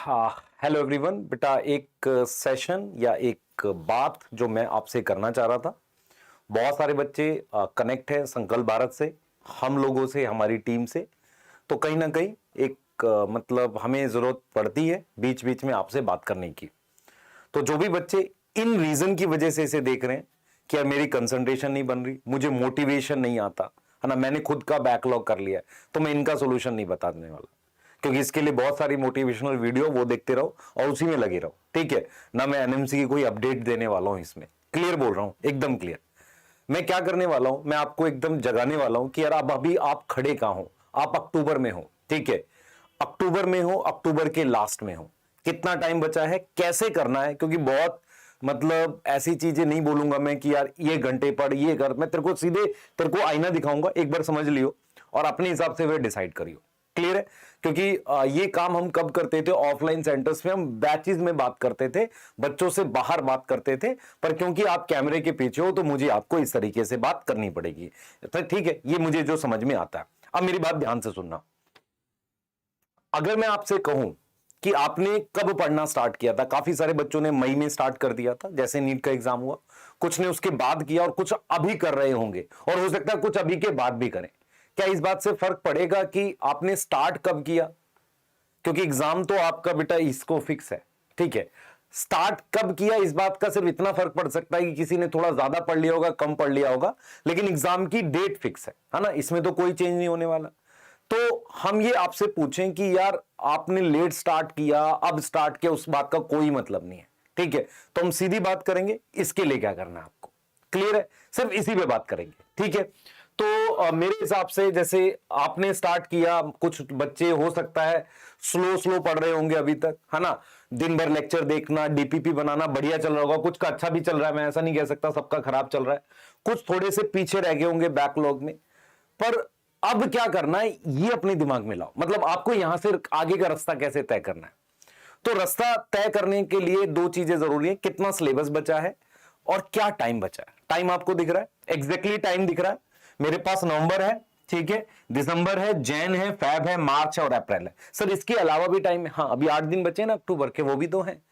हाँ, hello everyone. बेटा एक सेशन या एक बात जो मैं आपसे करना चाह रहा था। बहुत सारे बच्चे कनेक्ट हैं संकल्प भारत से, हम लोगों से, हमारी टीम से। तो कहीं ना कहीं एक मतलब हमें जरूरत पड़ती है बीच बीच में आपसे बात करने की। तो जो भी बच्चे इन रीजन की वजह से इसे देख रहे हैं कि यार मेरी कंसंट्रेशन नहीं बन रही, मुझे मोटिवेशन नहीं आता है ना, मैंने खुद का बैकलॉग कर लिया है, तो मैं इनका सोल्यूशन नहीं बताने वाला, क्योंकि इसके लिए बहुत सारी मोटिवेशनल वीडियो वो देखते रहो और उसी में लगे रहो। ठीक है ना, मैं एनएमसी की कोई अपडेट देने वाला हूं इसमें, क्लियर बोल रहा हूं, एकदम क्लियर। मैं क्या करने वाला हूं, मैं आपको एकदम जगाने वाला हूं कि यार अब अभी आप खड़े कहां हो, आप अक्टूबर में हो। ठीक है, अक्टूबर में हो, अक्टूबर के लास्ट में हो, कितना टाइम बचा है, कैसे करना है, क्योंकि बहुत मतलब ऐसी चीजें नहीं बोलूंगा मैं कि यार ये घंटे पढ़ ये कर, मैं तेरे को सीधे तेरे को आईना दिखाऊंगा, एक बार समझ लियो और अपने हिसाब से वे डिसाइड करियो। क्लियर है, क्योंकि ये काम हम कब करते थे, ऑफलाइन सेंटर्स में हम बैचेस में बात करते थे, बच्चों से बाहर बात करते थे, पर क्योंकि आप कैमरे के पीछे हो तो मुझे आपको इस तरीके से बात करनी पड़ेगी। तो ठीक है, ये मुझे जो समझ में आता है। अब मेरी बात ध्यान से सुनना। अगर मैं आपसे कहूं कि आपने कब पढ़ना स्टार्ट किया था, काफी सारे बच्चों ने मई में स्टार्ट कर दिया था जैसे नीट का एग्जाम हुआ, कुछ ने उसके बाद किया और कुछ अभी कर रहे होंगे, और हो सकता है कुछ अभी के बाद भी करें। क्या इस बात से फर्क पड़ेगा कि आपने स्टार्ट कब किया? क्योंकि एग्जाम तो आपका बेटा इसको फिक्स है। ठीक है, स्टार्ट कब किया इस बात का सिर्फ इतना फर्क पड़ सकता है कि किसी ने थोड़ा ज्यादा पढ़ लिया होगा, कम पढ़ लिया होगा, लेकिन एग्जाम की डेट फिक्स है ना, इसमें तो कोई चेंज नहीं होने वाला। तो हम ये आपसे पूछें कि यार आपने लेट स्टार्ट किया, अब स्टार्ट किया, उस बात का कोई मतलब नहीं है। ठीक है, तो हम सीधी बात करेंगे इसके लिए क्या करना है आपको, क्लियर है, सिर्फ इसी पे बात करेंगे। ठीक है, तो मेरे हिसाब से जैसे आपने स्टार्ट किया, कुछ बच्चे हो सकता है स्लो स्लो पढ़ रहे होंगे अभी तक, है ना, दिन भर लेक्चर देखना, डीपीपी बनाना बढ़िया चल रहा होगा, कुछ का अच्छा भी चल रहा है, मैं ऐसा नहीं कह सकता सबका खराब चल रहा है, कुछ थोड़े से पीछे रह गए होंगे बैकलॉग में। पर अब क्या करना है ये अपने दिमाग में लाओ, मतलब आपको यहां से आगे का रास्ता कैसे तय करना है। तो रास्ता तय करने के लिए दो चीजें जरूरी है, कितना सिलेबस बचा है और क्या टाइम बचा है। टाइम आपको दिख रहा है, एग्जैक्टली टाइम दिख रहा है, मेरे पास नवंबर है, ठीक है, दिसंबर है, जैन है, फेब है, मार्च है और अप्रैल है। सर इसके अलावा भी टाइम है? हाँ, अभी 8 दिन बचे ना अक्टूबर के, वो भी तो हैं,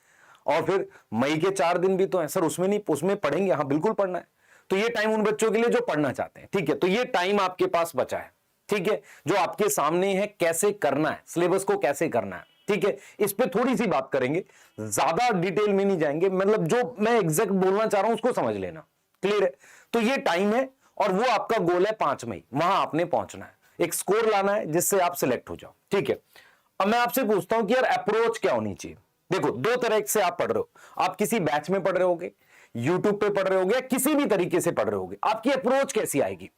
और फिर मई के 4 दिन भी तो हैं। सर उसमें नहीं, उसमें पढ़ेंगे? हाँ बिल्कुल पढ़ना है। तो ये टाइम उन बच्चों के लिए जो पढ़ना चाहते हैं। ठीक है, तो ये टाइम आपके पास बचा है। ठीक है, जो आपके सामने है, कैसे करना है, सिलेबस को कैसे करना है। ठीक है, इस पे थोड़ी सी बात करेंगे, ज्यादा डिटेल में नहीं जाएंगे, मतलब जो मैं एग्जैक्ट बोलना चाह रहा हूं उसको समझ लेना। क्लियर है, तो ये टाइम है और वो आपका गोल है 5 मई, वहां आपने पहुंचना है, एक स्कोर लाना है जिससे आप सिलेक्ट हो जाओ। ठीक है, अब मैं आपसे पूछता हूं कि यार अप्रोच क्या होनी चाहिए। देखो, दो तरह से आप पढ़ रहे हो, आप किसी बैच में पढ़ रहे होगे, यूट्यूब पे पढ़ रहे होगे, या किसी भी तरीके से पढ़ रहे होगे, आपकी अप्रोच कैसी आएगी?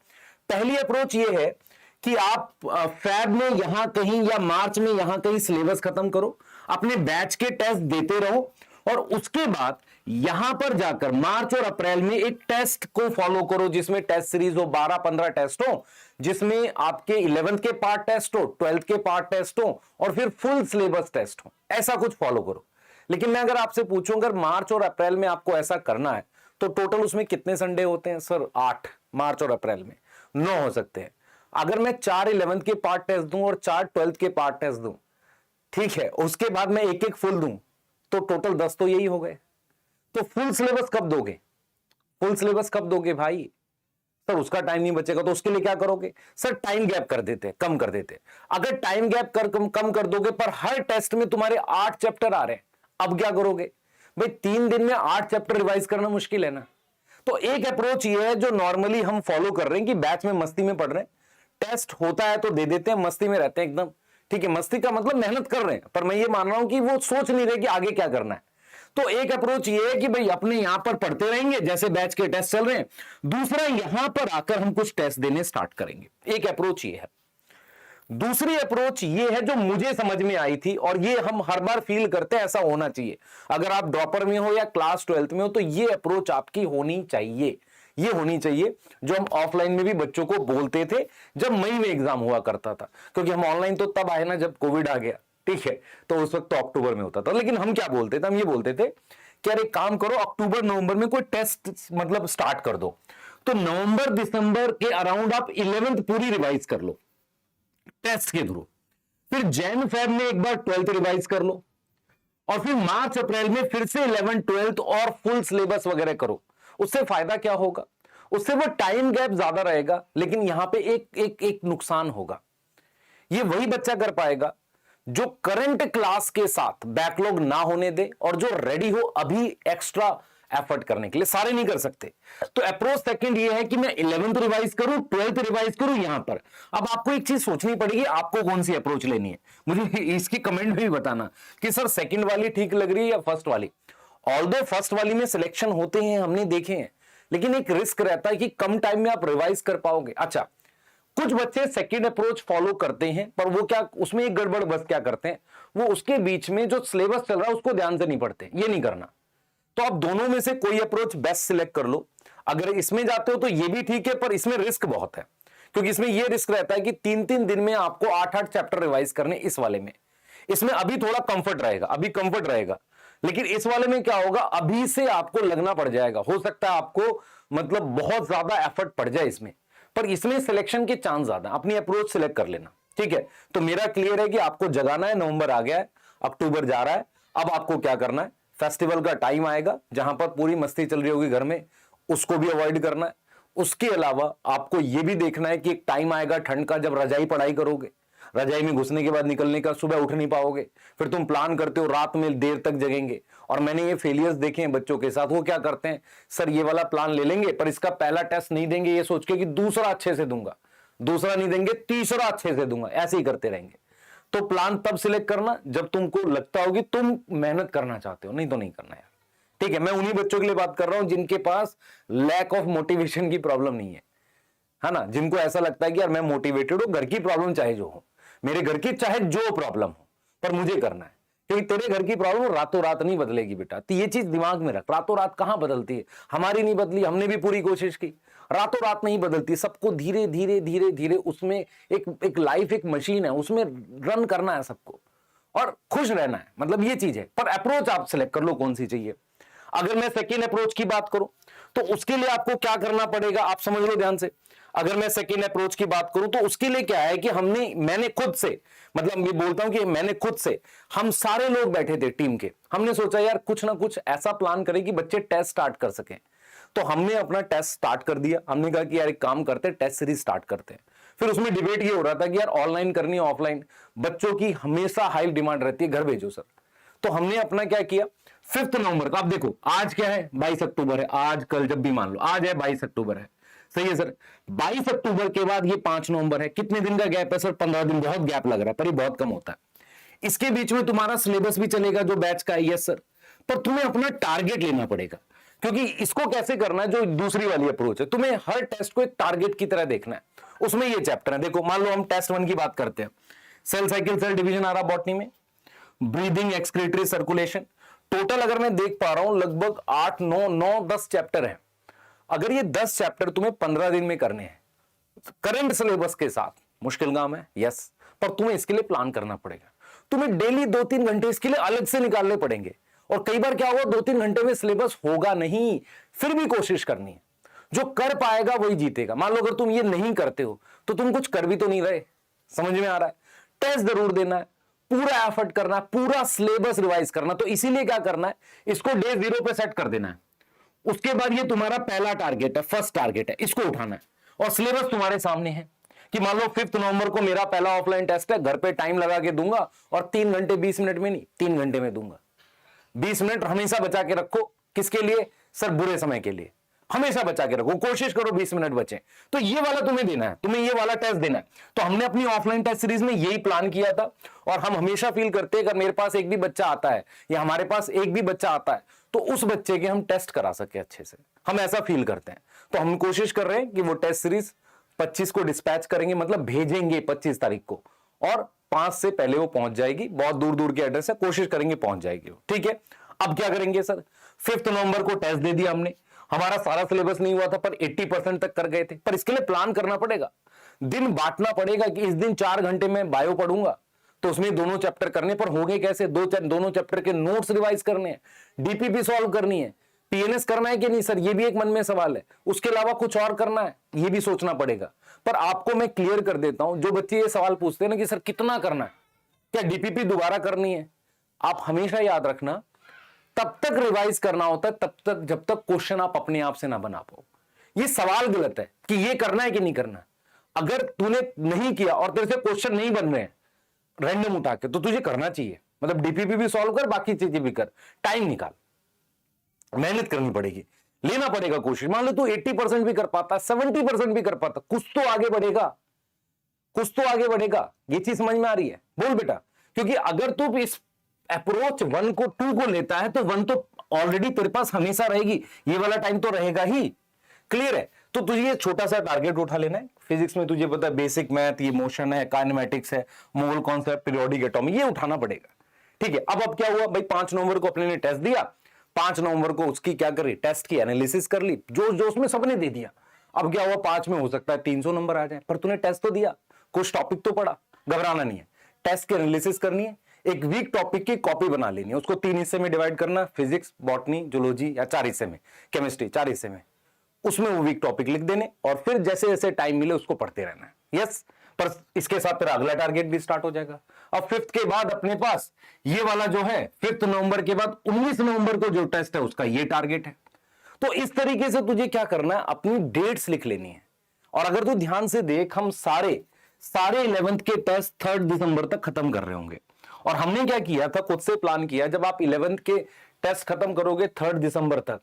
पहली अप्रोच ये है कि आप फेब में यहां कहीं या मार्च में यहां कहीं सिलेबस खत्म करो, अपने बैच के टेस्ट देते रहो, और उसके बाद यहां पर जाकर मार्च और अप्रैल में एक टेस्ट को फॉलो करो, जिसमें टेस्ट सीरीज हो, 12-15 टेस्ट हो, जिसमें आपके 11th के पार्ट टेस्ट हो, 12th के पार्ट टेस्ट हो, और फिर फुल सिलेबस टेस्ट हो, ऐसा कुछ फॉलो करो। लेकिन मैं अगर आपसे पूछूं, अगर मार्च और अप्रैल में आपको ऐसा करना है तो टोटल उसमें कितने संडे होते हैं? सर 8, मार्च और अप्रैल में 9 हो सकते हैं। अगर मैं 4 11th के पार्ट टेस्ट दूं और 4 12th के पार्ट टेस्ट दूं, ठीक है, उसके बाद मैं एक एक फुल दूं, तो टोटल 10 तो यही हो गए। तो फुल सिलेबस कब दोगे? फुल सिलेबस कब दोगे भाई? सर उसका टाइम नहीं बचेगा, तो उसके लिए क्या करोगे? सर टाइम गैप कर देते, कम कर देते। अगर टाइम गैप कम कर दोगे, पर हर टेस्ट में तुम्हारे 8 चैप्टर आ रहे हैं, अब क्या करोगे भाई? 3 दिन में 8 चैप्टर रिवाइज करना मुश्किल है ना। तो एक अप्रोच ये है जो नॉर्मली हम फॉलो कर रहे हैं कि बैच में मस्ती में पढ़ रहे हैं, टेस्ट होता है तो दे देते हैं, मस्ती में रहते हैं एकदम। ठीक है, मस्ती का मतलब मेहनत कर रहे हैं, पर मैं ये मान रहा हूं कि वो सोच नहीं रहे कि आगे क्या करना है। तो एक अप्रोच ये है कि भाई अपने यहां पर पढ़ते रहेंगे जैसे बैच के टेस्ट चल रहे हैं, दूसरा यहां पर आकर हम कुछ टेस्ट देने स्टार्ट करेंगे। एक अप्रोच ये है। दूसरी अप्रोच ये है जो मुझे समझ में आई थी, और ये हम हर बार फील करते हैं ऐसा होना चाहिए, अगर आप ड्रॉपर में हो या क्लास 12th में हो तो ये अप्रोच आपकी होनी चाहिए। ये होनी चाहिए जो हम ऑफलाइन में भी बच्चों को बोलते थे जब मई में एग्जाम हुआ करता था, क्योंकि हम ऑनलाइन तो तब आए ना जब कोविड आ गया। ठीक है, तो उस वक्त तो अक्टूबर में होता था, लेकिन हम क्या बोलते थे, हम ये बोलते थे कि यार एक काम करो, अक्टूबर नवंबर में कोई टेस्ट मतलब स्टार्ट कर दो, तो नवंबर दिसंबर के अराउंड आप 11th पूरी रिवाइज कर लो टेस्ट के थ्रू, फिर जैन फेब में एक बार 12th रिवाइज कर लो, और फिर मार्च अप्रैल में फिर से 11th 12th और फुल सिलेबस वगैरह करो। उससे फायदा क्या होगा? उससे वो टाइम गैप ज्यादा रहेगा, लेकिन यहां पे एक नुकसान होगा। ये वही बच्चा कर पाएगा जो करंट क्लास के साथ बैकलॉग ना होने दे और जो रेडी हो अभी एक्स्ट्रा एफर्ट करने के लिए। सारे नहीं कर सकते। तो अप्रोच सेकंड ये है कि मैं 11th रिवाइज करूं, 12th रिवाइज करूं। यहां पर अब आपको एक चीज सोचनी पड़ेगी, आपको कौन सी अप्रोच लेनी है। मुझे इसकी कमेंट में भी बताना कि सर सेकंड वाली ठीक लग रही है या फर्स्ट वाली। ऑल्दो फर्स्ट वाली में सिलेक्शन होते हैं, हमने देखे हैं, लेकिन एक रिस्क रहता है कि कम टाइम में आप रिवाइज कर पाओगे। अच्छा, कुछ बच्चे सेकंड अप्रोच फॉलो करते हैं, पर वो क्या, उसमें एक गड़बड़ बस क्या करते हैं, वो उसके बीच में जो सिलेबस चल रहा है उसको ध्यान से नहीं पढ़ते। ये नहीं करना। तो आप दोनों में से कोई अप्रोच बेस्ट सिलेक्ट कर लो। अगर इसमें जाते हो तो ये भी ठीक है, पर इसमें रिस्क बहुत है, क्योंकि इसमें यह रिस्क रहता है कि 3-3 दिन में आपको 8-8 चैप्टर रिवाइज करने। इस वाले में, इसमें अभी थोड़ा कंफर्ट रहेगा, अभी कंफर्ट रहेगा, लेकिन इस वाले में क्या होगा, अभी से आपको लगना पड़ जाएगा। हो सकता है आपको मतलब बहुत ज्यादा एफर्ट पड़ जाए इसमें, पर इसमें सिलेक्शन के चांस ज्यादा। अपनी अप्रोच सिलेक्ट कर लेना, ठीक है। तो मेरा क्लियर है कि आपको जगाना है। नवंबर आ गया है, अक्टूबर जा रहा है। अब आपको क्या करना है, फेस्टिवल का टाइम आएगा जहां पर पूरी मस्ती चल रही होगी घर में, उसको भी अवॉइड करना है। उसके अलावा आपको यह भी देखना है कि एक टाइम आएगा ठंड का जब रजाई पढ़ाई करोगे। रजाई में घुसने के बाद निकलने का, सुबह उठ नहीं पाओगे, फिर तुम प्लान करते हो रात में देर तक जगेंगे। और मैंने ये फेलियर्स देखे हैं बच्चों के साथ। वो क्या करते हैं, सर ये वाला प्लान ले लेंगे पर इसका पहला टेस्ट नहीं देंगे, ये सोच के कि दूसरा अच्छे से दूंगा, दूसरा नहीं देंगे तीसरा अच्छे से दूंगा, ऐसे ही करते रहेंगे। तो प्लान तब सिलेक्ट करना जब तुमको लगता होगी तुम मेहनत करना चाहते हो, नहीं तो नहीं करना यार, ठीक है। मैं उन्हीं बच्चों के लिए बात कर रहा हूं जिनके पास लैक ऑफ मोटिवेशन की प्रॉब्लम नहीं है ना, जिनको ऐसा लगता है कि यार मैं मोटिवेटेड हूं, घर की प्रॉब्लम चाहे जो हो, मेरे घर की चाहे जो प्रॉब्लम हो, पर मुझे करना है। क्योंकि तेरे घर की प्रॉब्लम रातों रात नहीं बदलेगी बेटा। तो ये चीज दिमाग में रख, रातों रात कहां बदलती है। हमारी नहीं बदली, हमने भी पूरी कोशिश की, रातों रात नहीं बदलती। सबको धीरे धीरे धीरे धीरे उसमें एक लाइफ एक मशीन है, उसमें रन करना है सबको और खुश रहना है, मतलब ये चीज है। पर अप्रोच आप सिलेक्ट कर लो कौन सी चाहिए। अगर मैं सेकेंड अप्रोच की बात करूं तो उसके लिए आपको क्या करना पड़ेगा, आप समझ लो ध्यान से। अगर मैं सेकेंड अप्रोच की बात करूं तो उसके लिए क्या है कि मैंने खुद से, मतलब ये बोलता हूं कि मैंने खुद से, हम सारे लोग बैठे थे टीम के, हमने सोचा यार कुछ ना कुछ ऐसा प्लान करें कि बच्चे टेस्ट स्टार्ट कर सकें। तो हमने अपना टेस्ट स्टार्ट कर दिया। हमने कहा कि यार एक काम करते हैं, टेस्ट सीरीज स्टार्ट करते हैं। फिर उसमें डिबेट ये हो रहा था कि यार ऑनलाइन करनी है ऑफलाइन, बच्चों की हमेशा हाई डिमांड रहती है घर भेजो सर। तो हमने अपना क्या किया, 5 नवंबर को, आप देखो आज क्या है, 22 अक्टूबर है, आज कल जब भी मान लो, आज है 22 अक्टूबर है, सही है सर। 22 अक्टूबर के बाद ये 5 नवंबर है, कितने दिन का गैप है सर, 15 दिन। बहुत गैप लग रहा है पर ये बहुत कम होता है। इसके बीच में तुम्हारा सिलेबस भी चलेगा जो बैच का है, यस सर। पर तुम्हें अपना टारगेट लेना पड़ेगा, क्योंकि इसको कैसे करना है, जो दूसरी वाली अप्रोच है, तुम्हें हर टेस्ट को एक टारगेट की तरह देखना है। उसमें ये चैप्टर है, देखो मान लो हम टेस्ट 1 की बात करते हैं, सेल साइकिल सेल डिवीजन आ रहा बॉटनी में, ब्रीदिंग एक्सक्रीटरी सर्कुलेशन। टोटल अगर मैं देख पा रहा हूं लगभग 8 9 10 चैप्टर है। अगर ये 10 चैप्टर तुम्हें 15 दिन में करने हैं करंट सिलेबस के साथ, मुश्किल काम है यस, पर तुम्हें इसके लिए प्लान करना पड़ेगा। तुम्हें डेली 2-3 घंटे इसके लिए अलग से निकालने पड़ेंगे। और कई बार क्या होगा, 2-3 घंटे में सिलेबस होगा नहीं, फिर भी कोशिश करनी है। जो कर पाएगा वही जीतेगा। मान लो अगर तुम ये नहीं करते हो तो तुम कुछ कर भी तो नहीं रहे, समझ में आ रहा है। टेस्ट जरूर देना है, पूरा एफर्ट करना है, पूरा सिलेबस रिवाइज करना। तो इसीलिए क्या करना है, इसको डे 0 पे सेट कर देना है। उसके बाद ये तुम्हारा पहला टारगेट है, फर्स्ट टारगेट है, इसको उठाना है। और सिलेबस तुम्हारे सामने है कि मान लो 5 नवंबर को मेरा पहला ऑफलाइन टेस्ट है, घर पे टाइम लगा के दूंगा, और 3 घंटे 20 मिनट में नहीं, 3 घंटे में दूंगा। 20 मिनट हमेशा बचा के रखो, किसके लिए सर, बुरे समय के लिए। हमेशा बचा के रखो, कोशिश करो 20 मिनट बचे। तो ये वाला तुम्हें देना है, तुम्हें ये वाला टेस्ट देना है। तो हमने अपनी ऑफलाइन टेस्ट सीरीज में यही प्लान किया था। और हम हमेशा फील करते हैं अगर मेरे पास एक भी बच्चा आता है या हमारे पास एक भी बच्चा आता है तो उस बच्चे के हम टेस्ट करा सके अच्छे से, हम ऐसा फील करते हैं। तो हम कोशिश कर रहे हैं कि वो टेस्ट सीरीज 25 को डिस्पैच करेंगे, मतलब भेजेंगे 25 तारीख को, और 5 से पहले वो पहुंच जाएगी। बहुत दूर दूर के एड्रेस है, कोशिश करेंगे पहुंच जाएगी वो, ठीक है। अब क्या करेंगे सर, 5 नवंबर को टेस्ट दे दिया हमने, हमारा सारा सिलेबस नहीं हुआ था पर 80% तक कर गए थे। पर इसके लिए प्लान करना पड़ेगा, दिन बांटना पड़ेगा कि इस दिन 4 घंटे में बायो पढ़ूंगा, तो उसमें दोनों चैप्टर करने पर होंगे कैसे, दोनों चैप्टर के नोट्स रिवाइज करने हैं, डीपीपी सॉल्व करनी है, पीएनएस करना है कि नहीं सर, ये भी एक मन में सवाल है। उसके अलावा कुछ और करना है, ये भी सोचना पड़ेगा। पर आपको मैं क्लियर कर देता हूं, जो बच्चे ये सवाल पूछते हैं ना कि सर कितना करना है, क्या डीपीपी दोबारा करनी है, आप हमेशा याद रखना, तब तक रिवाइज करना होता है तब तक जब तक क्वेश्चन आप अपने आप से ना बना पाओ। ये सवाल गलत है कि ये करना है कि नहीं करना। अगर तूने नहीं किया और तेरे से क्वेश्चन नहीं बन रहे हैं रैंडम उठा के, तो तुझे करना चाहिए। मतलब डीपीपी भी सॉल्व कर, बाकी चीजें भी कर, टाइम निकाल, मेहनत करनी पड़ेगी, लेना पड़ेगा कोशिश। मान लो तू 80% भी कर पाता, 70% भी कर पाता, कुछ तो आगे बढ़ेगा, कुछ तो आगे बढ़ेगा। ये चीज समझ में आ रही है? बोल बेटा। क्योंकि अगर तू इस अप्रोच 1 को 2 को लेता है तो 1 तो ऑलरेडी तेरे पास हमेशा रहेगी, ये वाला टाइम तो रहेगा ही। क्लियर है? तो तुझे ये छोटा सा टारगेट उठा लेना है। फिजिक्स में तुझे पता है बेसिक मैथ, ये मोशन है, काइनेमेटिक्स है, मोल कॉन्सेप्ट, पीरियोडिक एटॉमी, ये उठाना पड़ेगा। ठीक है, अब क्या हुआ भाई, 5 नवंबर को अपने ने टेस्ट दिया, 5 नवंबर को उसकी क्या करी, टेस्ट की एनालिसिस कर ली, जो उसमें सबने दे दिया। अब क्या हुआ, 5 में हो सकता है 300 नंबर आ जाए, पर तूने टेस्ट तो दिया, कुछ टॉपिक तो पढ़ा, घबराना नहीं है। टेस्ट की एनालिसिस करनी है, एक वीक टॉपिक की कॉपी बना लेनी है, उसको 3 हिस्से में डिवाइड करना, फिजिक्स, बॉटनी, जूलॉजी, या 4 हिस्से में, केमिस्ट्री 4 हिस्से में, उसमें वो वीक टॉपिक लिख देने और फिर जैसे जैसे टाइम मिले उसको पढ़ते रहना है। यस, पर इसके साथ तेरा अगला टारगेट भी स्टार्ट हो जाएगा। अब 5th के बाद अपने पास ये वाला जो है 5 नवंबर के बाद 19 नवंबर को जो टेस्ट है उसका ये टारगेट है। तो इस तरीके से तुझे क्या करना है, अपनी डेट्स लिख लेनी है। और अगर तू ध्यान से देख, हम सारे 11th के टेस्ट 3 दिसंबर तक खत्म कर रहे होंगे। और हमने क्या किया था, खुद से प्लान किया, जब आप 11th के टेस्ट खत्म करोगे 3 दिसंबर तक,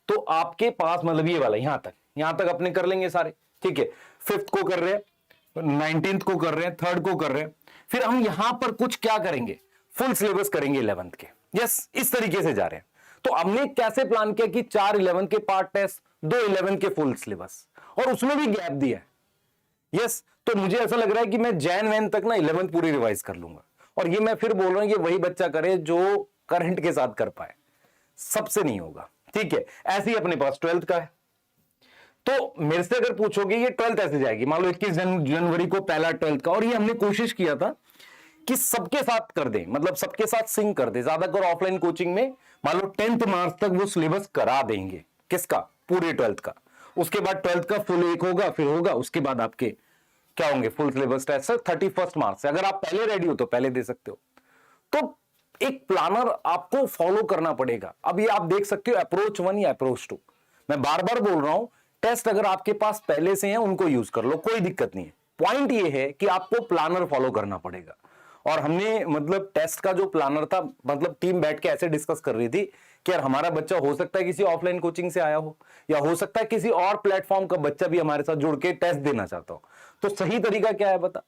तो आपके पास मतलब ये वाला यहां तक अपने कर लेंगे सारे। ठीक है, 5th को कर रहे हैं, 19th को कर रहे हैं, 3rd को कर रहे हैं, फिर हम यहां पर कुछ क्या करेंगे, फुल सिलेबस करेंगे 11th के। यस, इस तरीके से जा रहे हैं। तो हमने कैसे प्लान किया कि 4 11th के पार्ट टेस्ट, 2 11th के फुल सिलेबस, और उसमें भी गैप दिया है। यस, तो मुझे ऐसा लग रहा है कि मैं जैन तक ना 11th पूरी रिवाइज कर लूंगा। और ये मैं फिर बोल रहा हूं, ये वही बच्चा करे जो करंट के साथ कर पाए, सबसे नहीं होगा। ठीक है, ऐसे ही अपने पास 12th का है। तो मेरे से अगर पूछोगे ये 12th ऐसे जाएगी, मान लो 21 जनवरी को पहला 12th का, और ये हमने कोशिश किया था कि सबके साथ कर दें, मतलब सबके साथ सिंक कर दे। ज्यादातर ऑफलाइन कोचिंग में मान लो 10th मार्च तक वो सिलेबस करा देंगे, किसका, पूरे 12th का। उसके बाद 12th का फुल एक होगा, फिर होगा, उसके बाद आपके क्या होंगे, फुल सिलेबस टेस्ट 31 मार्च से। अगर आप पहले रेडी हो तो पहले दे सकते हो। तो एक प्लानर आपको फॉलो करना पड़ेगा। अब ये आप देख सकते हो अप्रोच 1 या अप्रोच 2, मैं बार बार बोल रहा हूं, टेस्ट अगर आपके पास पहले से हैं उनको यूज कर लो, कोई दिक्कत नहीं है। पॉइंट ये है कि आपको प्लानर फॉलो करना पड़ेगा। और हमने मतलब टेस्ट का जो प्लानर था, मतलब टीम बैठ के ऐसे डिस्कस कर रही थी कि यार हमारा बच्चा हो सकता है किसी ऑफलाइन कोचिंग से आया हो, या हो सकता है किसी और प्लेटफॉर्म का बच्चा भी हमारे साथ जुड़ के टेस्ट देना चाहता हो। तो सही तरीका क्या है बता,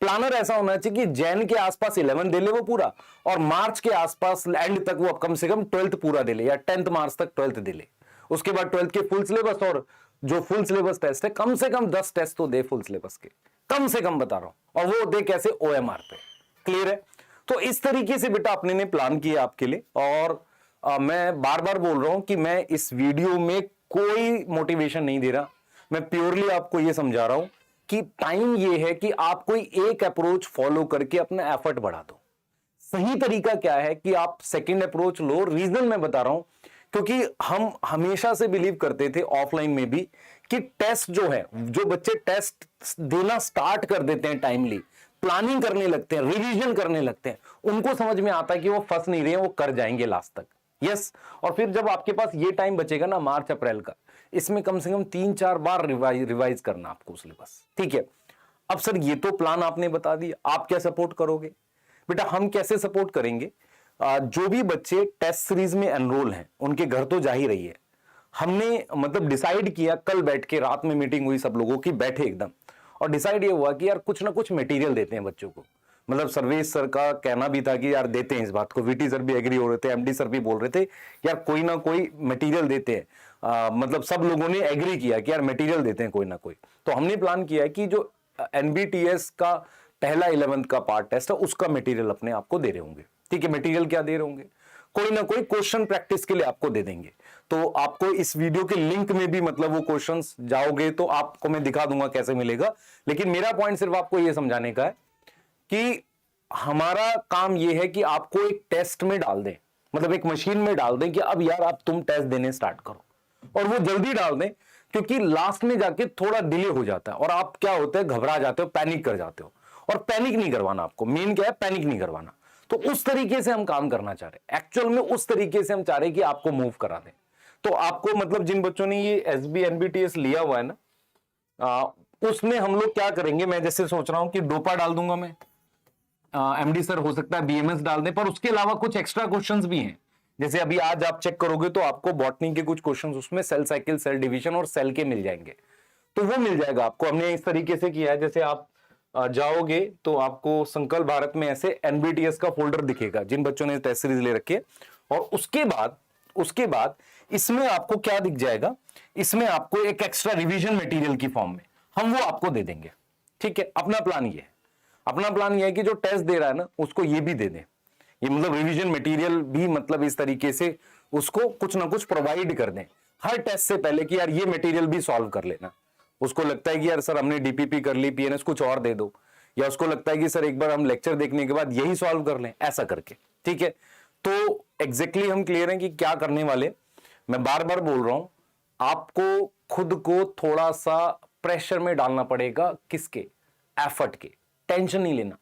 प्लानर ऐसा होना चाहिए कि जैन के आसपास 11 दे ले वो पूरा, और मार्च के आसपास एंड तक वो कम से कम 12th पूरा दे ले, या 10th मार्च तक 12th दे ले। उसके बाद 12th के फुल सिलेबस, और जो फुल सिलेबस टेस्ट है कम से कम 10 टेस्ट तो दे फुल सिलेबस के, कम से कम बता रहा हूं, और वो दे कैसे, OMR पे। क्लियर है? तो इस तरीके से बेटा अपने ने प्लान किया आपके लिए। और मैं बार बार बोल रहा हूं कि मैं इस वीडियो में कोई मोटिवेशन नहीं दे रहा, मैं प्योरली आपको यह समझा रहा हूं कि टाइम ये है कि आप कोई एक अप्रोच फॉलो करके अपना एफर्ट बढ़ा दो। सही तरीका क्या है कि आप सेकंड अप्रोच लो। रीजन मैं बता रहा हूं, क्योंकि हम हमेशा से बिलीव करते थे ऑफलाइन में भी कि टेस्ट जो है, जो बच्चे टेस्ट देना स्टार्ट कर देते हैं टाइमली, प्लानिंग करने लगते हैं, रिवीजन करने लगते हैं, उनको समझ में आता है कि वो फंस नहीं रहे हैं, वो कर जाएंगे लास्ट तक। यस, और फिर जब आपके पास ये टाइम बचेगा ना मार्च अप्रैल का, इसमें कम से कम 3-4 बार रिवाइज करना आपको सिलेबस। ठीक है, अब सर ये तो प्लान आपने बता दिया, आप क्या सपोर्ट करोगे? बेटा हम कैसे सपोर्ट करेंगे, जो भी बच्चे टेस्ट सीरीज में एनरोल हैं उनके घर तो जा ही रही है। हमने मतलब डिसाइड किया, कल बैठ के रात में मीटिंग हुई सब लोगों की, बैठे एकदम, और डिसाइड ये हुआ कि यार कुछ ना कुछ मटेरियल देते हैं बच्चों को। मतलब सर्वेश सर का कहना भी था कि यार देते हैं इस बात को, वीटी सर भी एग्री हो रहे थे, एमडी सर भी बोल रहे थे यार कोई ना कोई मटेरियल देते हैं। मतलब सब लोगों ने एग्री किया कि यार मटेरियल देते हैं कोई ना कोई। तो हमने प्लान किया कि जो एनबीटीएस का पहला 11th का पार्ट टेस्ट है उसका मटेरियल अपने आपको दे रहे होंगे। ठीक है, मटेरियल क्या दे रहे होंगे, कोई ना कोई क्वेश्चन प्रैक्टिस के लिए आपको दे देंगे। तो आपको इस वीडियो के लिंक में भी मतलब वो क्वेश्चंस जाओगे तो आपको मैं दिखा दूंगा कैसे मिलेगा। लेकिन मेरा पॉइंट सिर्फ आपको ये समझाने का है कि हमारा काम ये है कि आपको एक टेस्ट में डाल दें, मतलब एक मशीन में डाल दें कि अब यार आप तुम टेस्ट देने स्टार्ट करो, और वो जल्दी डाल दें, क्योंकि लास्ट में जाके थोड़ा डिले हो जाता है और आप क्या होते हैं, घबरा जाते हो, पैनिक कर जाते हो। और पैनिक नहीं करवाना आपको, मेन क्या है, पैनिक नहीं करवाना। तो उस तरीके से हम काम करना चाह रहे हैं, एक्चुअल में उस तरीके से हम चाह रहे हैं कि आपको मूव करा दें। तो आपको मतलब जिन बच्चों ने ये एसबी एनबीटीएस लिया हुआ है ना, उसमें हम लोग क्या करेंगे, मैं जैसे सोच रहा हूं कि डोपा डाल दूंगा मैं, एमडी सर हो सकता है बीएमएस डाल दें, पर उसके अलावा कुछ एक्स्ट्रा क्वेश्चंस भी हैं। जैसे अभी आज आप चेक करोगे तो आपको बॉटनी के कुछ क्वेश्चंस उसमें सेल साइकिल, सेल डिवीजन और सेल के मिल जाएंगे, तो वो मिल जाएगा आपको। हमने इस तरीके से किया है, जैसे आप जाओगे तो आपको संकल्प भारत में ऐसे एनबीटीएस का फोल्डर दिखेगा जिन बच्चों ने टेस्ट सीरीज ले रखी है, और उसके बाद इसमें आपको क्या दिख जाएगा, इसमें आपको एक एक्स्ट्रा रिवीजन मटेरियल की फॉर्म में हम वो आपको दे देंगे। ठीक है, अपना प्लान ये है कि जो टेस्ट दे रहा है ना उसको ये भी दे दें, ये मतलब रिवीजन मटेरियल भी, मतलब इस तरीके से उसको कुछ ना कुछ प्रोवाइड कर दें हर टेस्ट से पहले कि यार ये मटेरियल भी सॉल्व कर लेना। उसको लगता है कि यार सर हमने डीपीपी कर ली, पीएनएस कुछ और दे दो, या उसको लगता है कि सर एक बार हम लेक्चर देखने के बाद यही सॉल्व कर लें, ऐसा करके। ठीक है, तो एग्जैक्टली हम क्लियर हैं कि क्या करने वाले। मैं बार बार बोल रहा हूं, आपको खुद को थोड़ा सा प्रेशर में डालना पड़ेगा, किसके, एफर्ट के। टेंशन नहीं लेना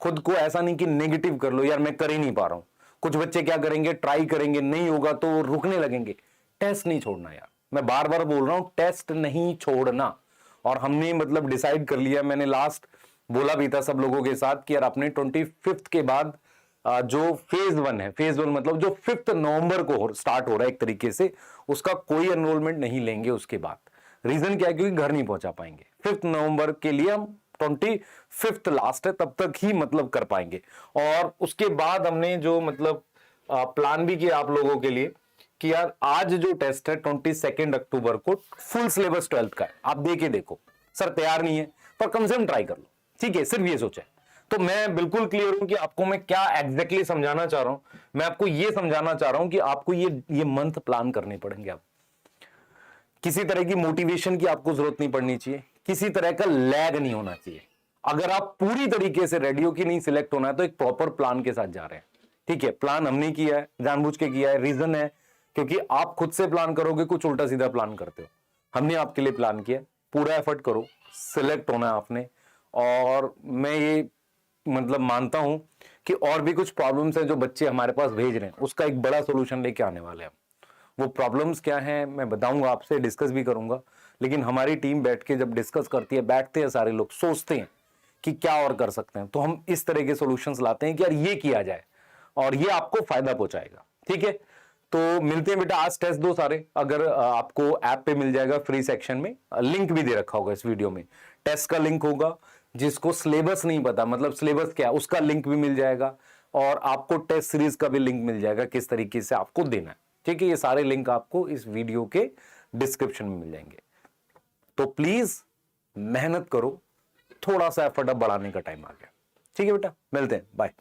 खुद को, ऐसा नहीं कि नेगेटिव कर लो यार मैं कर ही नहीं पा रहा हूं। कुछ बच्चे क्या करेंगे, ट्राई करेंगे, नहीं होगा तो रुकने लगेंगे। टेस्ट नहीं छोड़ना यार, मैं बार बार बोल रहा हूं, टेस्ट नहीं छोड़ना। और हमने मतलब डिसाइड कर लिया, मैंने लास्ट बोला भी था सब लोगों के साथ कि यार अपने 25 के बाद जो फेज 1 है, फेज 1 मतलब जो 5 नवंबर को स्टार्ट हो रहा है एक तरीके से, उसका कोई एनरोलमेंट नहीं लेंगे उसके बाद। रीजन क्या है, क्योंकि घर नहीं पहुंचा पाएंगे। 5 नवंबर के लिए हम 25 लास्ट है, तब तक ही मतलब कर पाएंगे। और उसके बाद हमने जो मतलब प्लान भी किया आप लोगों के लिए कि यार आज जो टेस्ट है 22 अक्टूबर को फुल सिलेबस 12th का है, आप दे के देखो। सर तैयार नहीं है पर कम से कम ट्राई कर लो, ठीक है, सिर्फ ये सोचा है। तो मैं बिल्कुल क्लियर हूं कि आपको मैं क्या एग्जैक्टली समझाना चाह रहा हूं। मैं आपको ये समझाना चाह रहा हूं कि आपको ये मंथ प्लान करने पड़ेंगे। आप किसी तरह की मोटिवेशन की आपको जरूरत नहीं पड़नी चाहिए, किसी तरह का लैग नहीं होना चाहिए। अगर आप पूरी तरीके से रेडी हो कि नहीं सिलेक्ट होना है तो एक प्रॉपर प्लान के साथ जा रहे हैं। ठीक है, प्लान हमने किया है, जानबूझ के किया है। रीजन है क्योंकि आप खुद से प्लान करोगे कुछ उल्टा सीधा प्लान करते हो, हमने आपके लिए प्लान किया। पूरा एफर्ट करो, सिलेक्ट होना है आपने। और मैं ये मतलब मानता हूं कि और भी कुछ प्रॉब्लम्स हैं जो बच्चे हमारे पास भेज रहे हैं, उसका एक बड़ा सोल्यूशन लेके आने वाले हैं। वो प्रॉब्लम्स क्या हैं मैं बताऊंगा, आपसे डिस्कस भी करूंगा। लेकिन हमारी टीम बैठ के जब डिस्कस करती है, बैठते हैं सारे लोग, सोचते हैं कि क्या और कर सकते हैं, तो हम इस तरह के सॉल्यूशंस लाते हैं कि यार ये किया जाए और ये आपको फायदा पहुंचाएगा। ठीक है, तो मिलते हैं बेटा, आज टेस्ट दो सारे। अगर आपको ऐप पे मिल जाएगा फ्री सेक्शन में, लिंक भी दे रखा होगा इस वीडियो में, टेस्ट का लिंक होगा। जिसको सिलेबस नहीं पता, मतलब सिलेबस क्या है, उसका लिंक भी मिल जाएगा, और आपको टेस्ट सीरीज का भी लिंक मिल जाएगा किस तरीके से आपको देना है। ठीक है, ये सारे लिंक आपको इस वीडियो के डिस्क्रिप्शन में मिल जाएंगे। तो प्लीज मेहनत करो, थोड़ा सा एफर्ट अब बढ़ाने का टाइम आ गया। ठीक है बेटा, मिलते हैं, बाय।